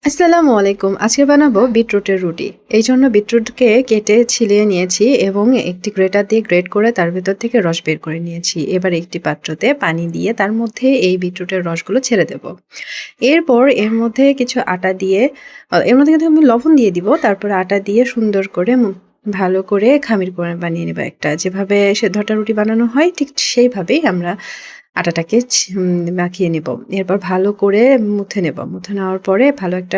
আসসালামু আলাইকুম। আজকে বানাবো বিটরুটের রুটি। এইজন্য বিটরুটকে কেটে ছিলিয়ে নিয়েছি এবং একটি গ্রেটার দিয়ে গ্রেট করে তার ভেতর থেকে রস বের করে নিয়েছি। এবার একটি পাত্রতে পানি দিয়ে তার মধ্যে এই বিটরুটের রসগুলো ছেড়ে দেব। এরপর এর মধ্যে কিছু আটা দিয়ে এর মধ্যে কিন্তু আমি লবণ দিয়ে দিব। তারপরে আটা দিয়ে সুন্দর করে ভালো করে খামির করে বানিয়ে নেব একটা। যেভাবে সেদ্ধ আটার রুটি বানানো হয় ঠিক সেইভাবেই আমরা আটাটাকে মাখিয়ে নেব। এরপর ভালো করে মুথে নেব। মুথে নেওয়ার পরে ভালো একটা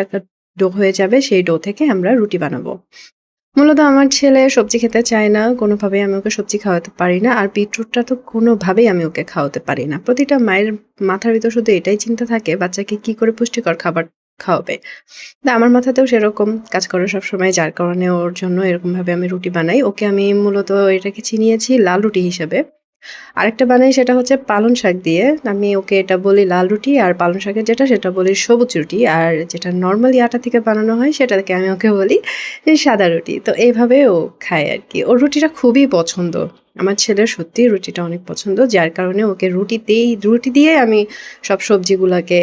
ডো হয়ে যাবে। সেই ডো থেকে আমরা রুটি বানাবো। মূলত আমার ছেলে সবজি খেতে চায় না। কোনোভাবেই আমি ওকে সবজি খাওয়াতে পারি না। আর বিটরুটটা তো কোনোভাবেই আমি ওকে খাওয়াতে পারি না। প্রতিটা মায়ের মাথার ভিতর শুধু এটাই চিন্তা থাকে বাচ্চাকে কি করে পুষ্টিকর খাবার খাওয়াবে। না আমার মাথাতেও সেরকম কাজ করে সবসময়, যার কারণে ওর জন্য এরকমভাবে আমি রুটি বানাই। ওকে আমি মূলত এটাকে চিনিয়েছি লাল রুটি হিসেবে। আরেকটা বানাই সেটা হচ্ছে পালং শাক দিয়ে। আমি ওকে এটা বলি লাল রুটি, আর পালং শাকের যেটা সেটা বলি সবুজ রুটি। আর যেটা নরমালি আটা থেকে বানানো হয় সেটাকে আমি ওকে বলি সাদা রুটি। তো এইভাবে ও খায় আরকি। ওর রুটিটা খুবই পছন্দ। আমার ছেলের সত্যিই রুটিটা অনেক পছন্দ। যার কারণে ওকে রুটি দিয়ে আমি সব সবজিগুলাকে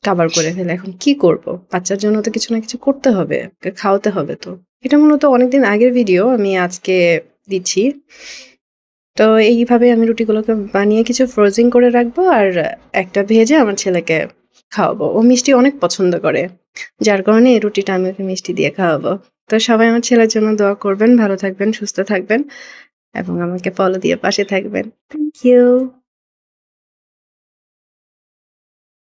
কাভার করে ফেলি। এখন কি করব? বাচ্চার জন্য তো কিছু না কিছু করতে হবে। ওকে খাওয়াতে হবে তো। এটা মূলত অনেকদিন আগের ভিডিও আমি আজকে দিচ্ছি। তো এইভাবে আমি রুটিগুলোকে বানিয়ে কিছু ফ্রোজিং করে রাখবো আর একটা ভেজে আমার ছেলেকে খাওয়াবো। ও মিষ্টি অনেক পছন্দ করে। যার কারণে এই রুটিটা আমি ওকে মিষ্টি দিয়ে খাওয়াবো। তো সবাই আমার ছেলের জন্য দোয়া করবেন, ভালো থাকবেন, সুস্থ থাকবেন এবং আমাকে ফলো দিয়ে পাশে থাকবেন। Thank you.